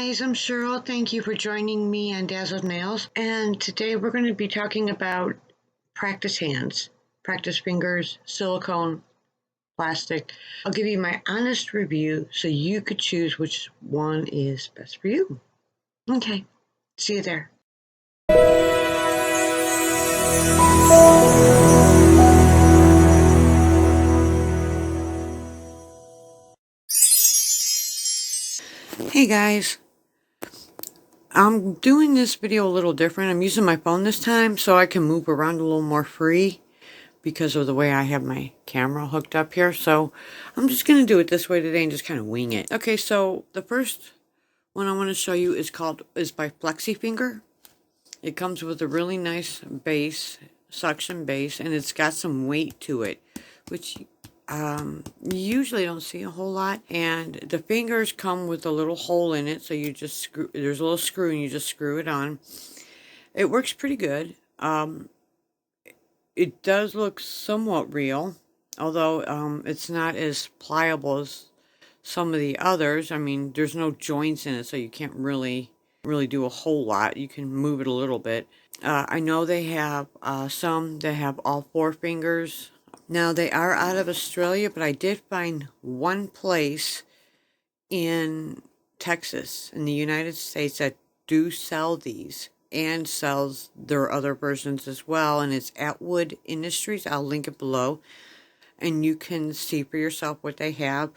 guys, I'm Shirlz. Thank you for joining me on Dazzled Nails. And today we're going to be talking about practice hands, practice fingers, silicone, plastic. I'll give you my honest review so you could choose which one is best for you. Okay, see you there. Hey guys, I'm doing this video a little different. I'm using my phone this time so I can move around a little more free because of the way I have my camera hooked up here. So I'm just going to do it this way today and just kind of wing it. Okay, so the first one I want to show you is by Flexi Finger. It comes with a really nice base, suction base, and it's got some weight to it, which you usually don't see a whole lot. And the fingers come with a little hole in it, so you just screw, there's a little screw and you just screw it on. It works pretty good. It does look somewhat real, although it's not as pliable as some of the others. I mean, there's no joints in it, so you can't really do a whole lot. You can move it a little bit. I know they have some that have all 4 fingers. Now, they are out of Australia, but I did find one place in Texas, in the United States, that do sell these and sells their other versions as well, and it's Atwood Industries. I'll link it below, and you can see for yourself what they have.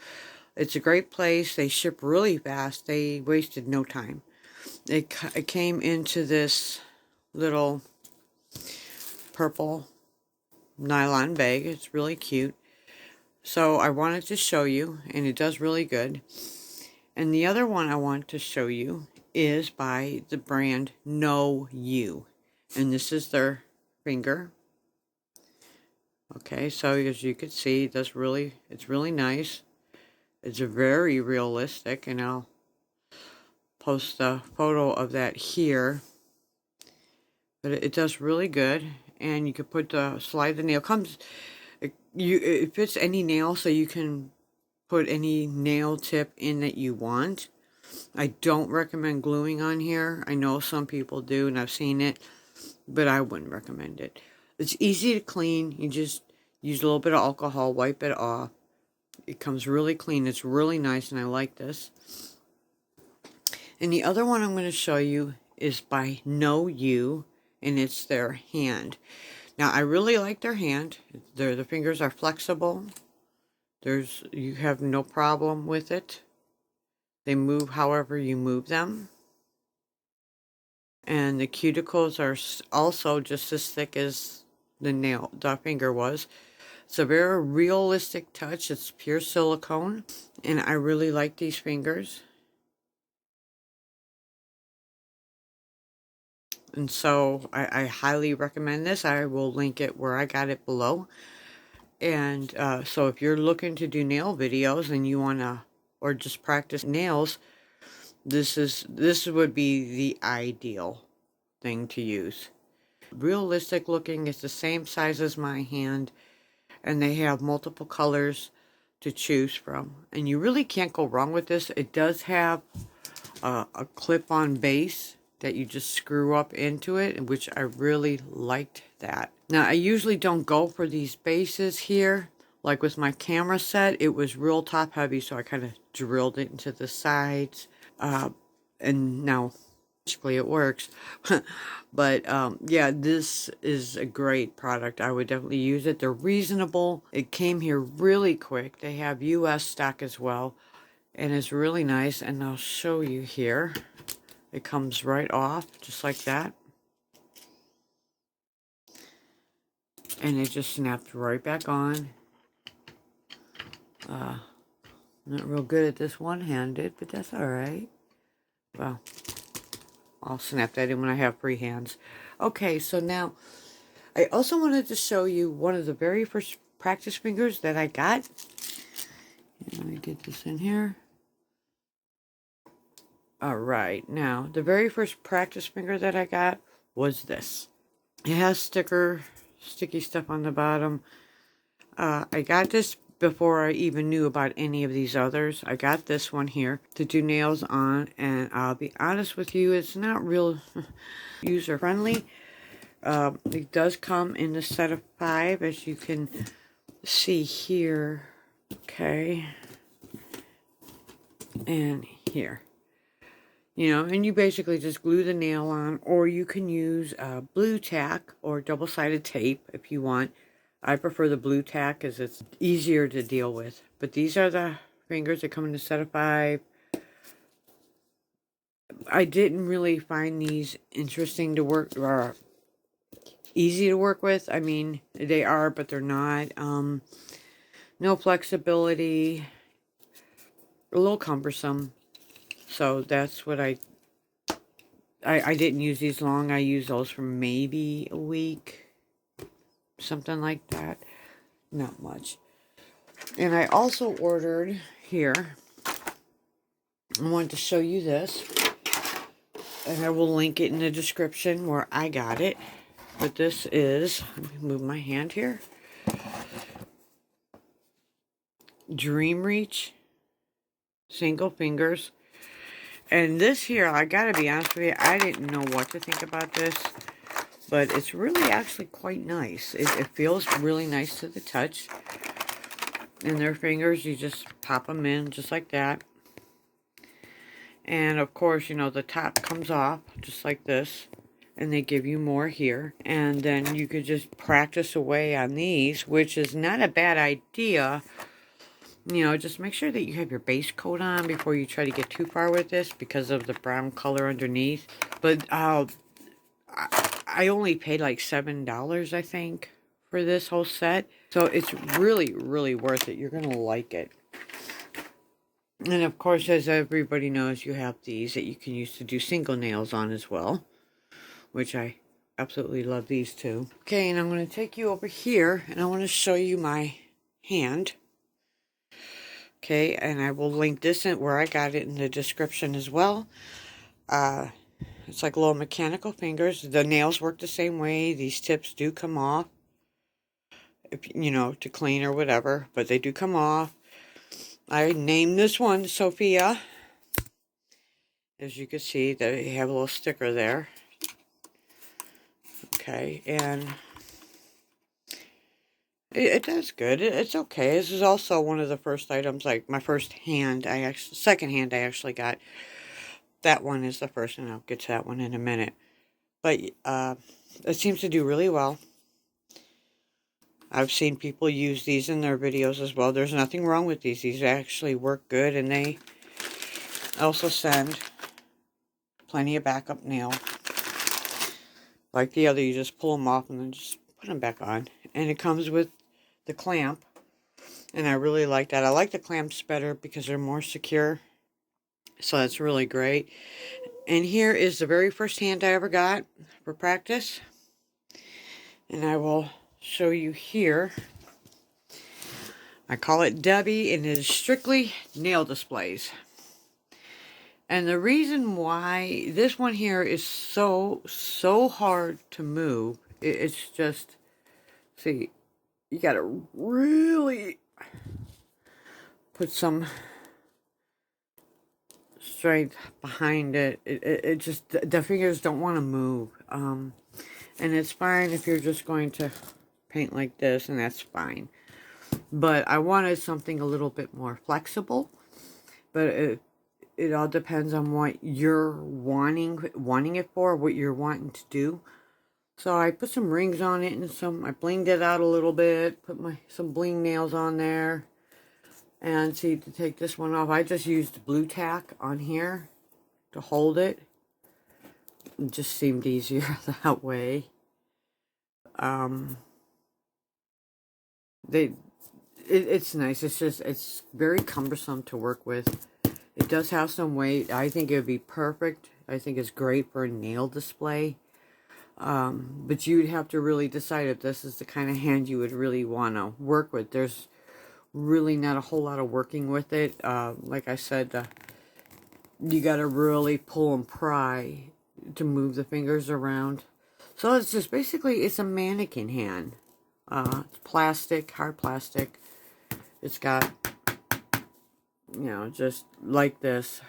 It's a great place. They ship really fast. They wasted no time. It came into this little purple nylon bag. It's really cute. So I wanted to show you, and it does really good. And the other one I want to show you is by the brand Know You. And this is their finger. Okay, so as you can see, it's really nice. It's very realistic, and I'll post a photo of that here. But it does really good, and you can slide the nail. It fits any nail, so you can put any nail tip in that you want. I don't recommend gluing on here. I know some people do, and I've seen it, but I wouldn't recommend it. It's easy to clean. You just use a little bit of alcohol, wipe it off. It comes really clean. It's really nice, and I like this. And the other one I'm going to show you is by Know You, and it's their hand. Now, I really like their hand. The fingers are flexible. You have no problem with it. They move however you move them. And the cuticles are also just as thick as the finger was. It's a very realistic touch. It's pure silicone. And I really like these fingers. And so I highly recommend this. I will link it where I got it below. And so if you're looking to do nail videos and you want to, or just practice nails, this would be the ideal thing to use. Realistic looking. It's the same size as my hand, and they have multiple colors to choose from. And you really can't go wrong with this. It does have a clip-on base that you just screw up into it, which I really liked that. Now, I usually don't go for these bases here. Like with my camera set, it was real top heavy, so I kind of drilled it into the sides. And now, basically it works. But, yeah, this is a great product. I would definitely use it. They're reasonable. It came here really quick. They have US stock as well. And it's really nice. And I'll show you here. It comes right off, just like that. And it just snaps right back on. Not real good at this one-handed, but that's alright. Well, I'll snap that in when I have free hands. Okay, so now, I also wanted to show you one of the very first practice fingers that I got. Let me get this in here. Alright, now, the very first practice finger that I got was this. It has sticky stuff on the bottom. I got this before I even knew about any of these others. I got this one here to do nails on, and I'll be honest with you, it's not real user friendly. It does come in a set of 5, as you can see here. Okay. And here. You know, and you basically just glue the nail on, or you can use blue tack or double-sided tape if you want. I prefer the blue tack as it's easier to deal with. But these are the fingers that come in a set of 5. I didn't really find these interesting to work, or easy to work with. I mean, they are, but they're not. No flexibility. A little cumbersome. So that's what I didn't use these long. I used those for maybe a week. Something like that. Not much. And I also ordered here. I wanted to show you this. And I will link it in the description where I got it. But this is, let me move my hand here. Dream Reach. Single fingers. And this here, I gotta be honest with you, I didn't know what to think about this. But it's really actually quite nice. It feels really nice to the touch. And their fingers, you just pop them in just like that. And of course, you know, the top comes off just like this. And they give you more here. And then you could just practice away on these, which is not a bad idea. You know, just make sure that you have your base coat on before you try to get too far with this because of the brown color underneath. But I only paid like $7, I think, for this whole set. So it's really, really worth it. You're going to like it. And of course, as everybody knows, you have these that you can use to do single nails on as well. Which I absolutely love these too. Okay, and I'm going to take you over here. And I want to show you my hand. Okay, and I will link this in where I got it in the description as well. It's like little mechanical fingers. The nails work the same way. These tips do come off, if, you know, to clean or whatever, but they do come off. I named this one Sophia. As you can see, they have a little sticker there. Okay, and it does good. It's okay. This is also one of the first items, like my first hand. Second hand I actually got. That one is the first, and I'll get to that one in a minute. But it seems to do really well. I've seen people use these in their videos as well. There's nothing wrong with these. These actually work good, and they also send plenty of backup nail. Like the other, you just pull them off and then just put them back on. And it comes with the clamp, and I really like that. I like the clamps better because they're more secure. So that's really great. And here is the very first hand I ever got for practice. And I will show you here. I call it Debbie, and it is strictly nail displays. And the reason why this one here is so hard to move, it's just, see, you got to really put some strength behind it. It just, the fingers don't want to move. And it's fine if you're just going to paint like this, and that's fine. But I wanted something a little bit more flexible. But it all depends on what you're wanting it for, what you're wanting to do. So I put some rings on it, and I blinged it out a little bit, put some bling nails on there. And see, to take this one off, I just used blue tack on here to hold it. It just seemed easier that way. It's nice. It's very cumbersome to work with. It does have some weight. I think it would be perfect. I think it's great for a nail display. But you'd have to really decide if this is the kind of hand you would really want to work with. There's really not a whole lot of working with it. Like I said, you got to really pull and pry to move the fingers around. So it's just basically, it's a mannequin hand. It's plastic, hard plastic. It's got, you know, just like this.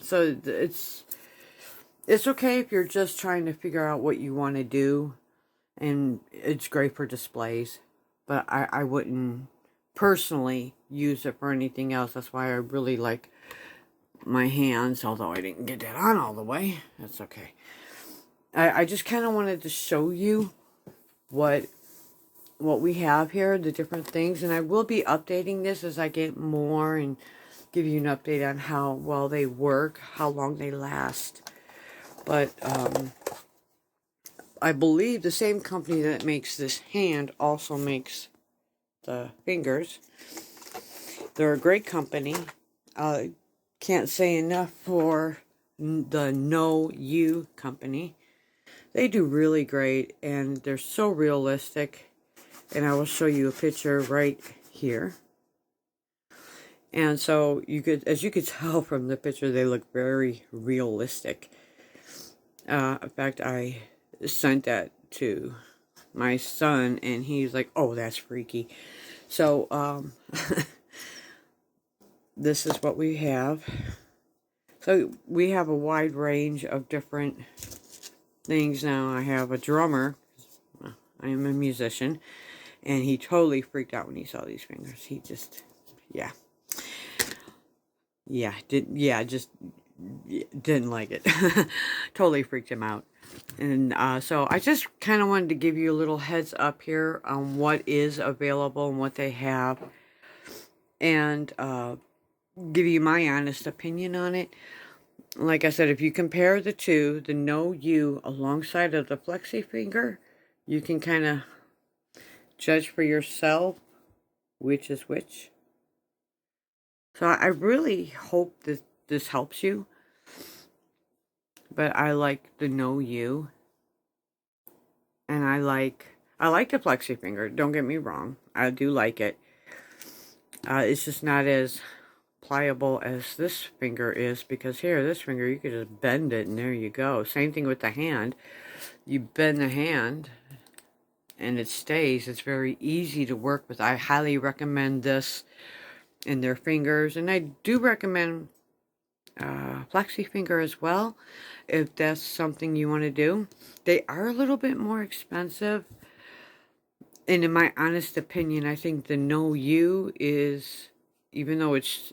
So it's okay if you're just trying to figure out what you want to do, and it's great for displays, but I wouldn't personally use it for anything else. That's why I really like my hands, although I didn't get that on all the way. That's okay. I just kind of wanted to show you what we have here, the different things, and I will be updating this as I get more and give you an update on how well they work, how long they last. But I believe the same company that makes this hand also makes the fingers. They're a great company. Can't say enough for the Know You company. They do really great, and they're so realistic. And I will show you a picture right here. And so you could, as you could tell from the picture, they look very realistic. In fact, I sent that to my son, and he's like, "Oh, that's freaky." So this is what we have. So we have a wide range of different things now. I have a drummer. I am a musician, and he totally freaked out when he saw these fingers. He just, just didn't like it. Totally freaked him out. And so I just kind of wanted to give you a little heads up here on what is available and what they have, and give you my honest opinion on it. Like I said, if you compare the two, the Know You alongside of the Flexi Finger, you can kind of judge for yourself which is which. So I really hope that this helps you. But I like the Know You. And I like the Flexi Finger. Don't get me wrong. I do like it. It's just not as pliable as this finger is, because here, this finger, you could just bend it and there you go. Same thing with the hand. You bend the hand and it stays. It's very easy to work with. I highly recommend this in their fingers, and I do recommend Flexi Finger as well, if that's something you want to do. They are a little bit more expensive, and in my honest opinion, I think the Know You is, even though it's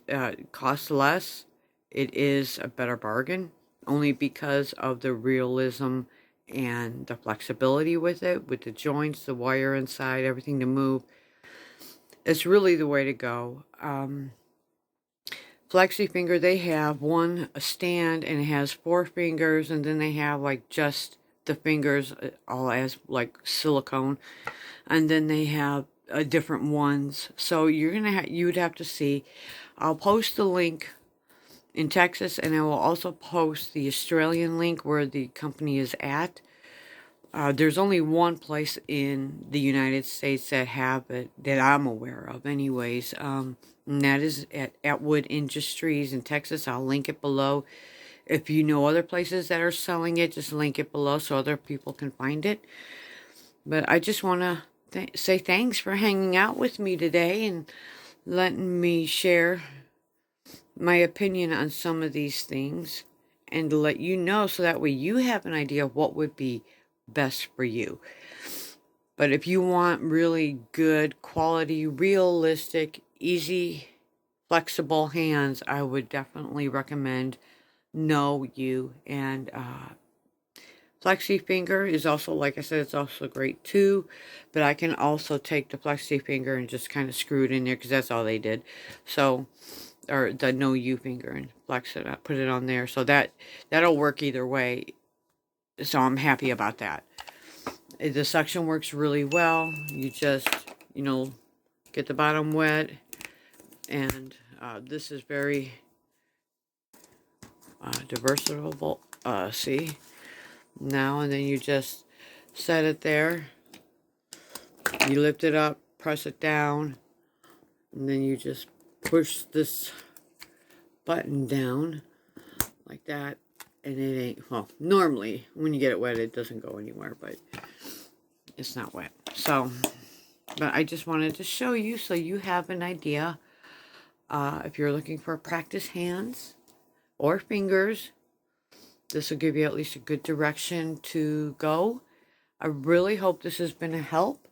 costs less, it is a better bargain, only because of the realism and the flexibility with it, with the joints, the wire inside, everything to move. It's really the way to go. Flexi Finger, they have a stand, and it has 4 fingers, and then they have like just the fingers all as like silicone, and then they have different ones. So you would have to see. I'll post the link in Texas, and I will also post the Australian link where the company is at. There's only one place in the United States that have it, that I'm aware of anyways, and that is at Atwood Industries in Texas. I'll link it below. If you know other places that are selling it, just link it below so other people can find it. But I just want to say thanks for hanging out with me today and letting me share my opinion on some of these things, and to let you know so that way you have an idea of what would be best for you. But if you want really good quality, realistic, easy, flexible hands, I would definitely recommend Know You. And Flexi Finger is also, like I said, it's also great too. But I can also take the Flexi Finger and just kind of screw it in there, because that's all they did. So, or the Know You finger, and flex it up, put it on there. So that'll work either way. So I'm happy about that. The suction works really well. You just, get the bottom wet. And this is very diversible. See? Now, and then you just set it there. You lift it up, press it down. And then you just push this button down like that. And it ain't, well, normally when you get it wet, it doesn't go anywhere, but it's not wet. So But I just wanted to show you so you have an idea. If you're looking for practice hands or fingers, this will give you at least a good direction to go. I really hope this has been a help.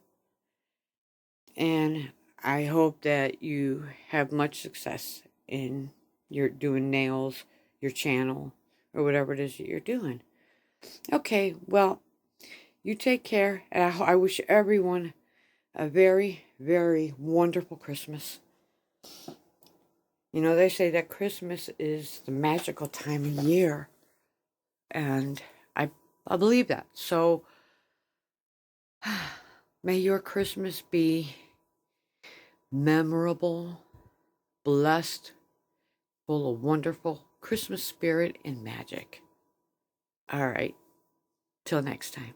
And I hope that you have much success in your doing nails, your channel, or whatever it is that you're doing. Okay, well, you take care, and I wish everyone a very, very wonderful Christmas. You know, they say that Christmas is the magical time of year, and I believe that. So, may your Christmas be memorable, blessed, full of wonderful Christmas spirit and magic. All right, till next time.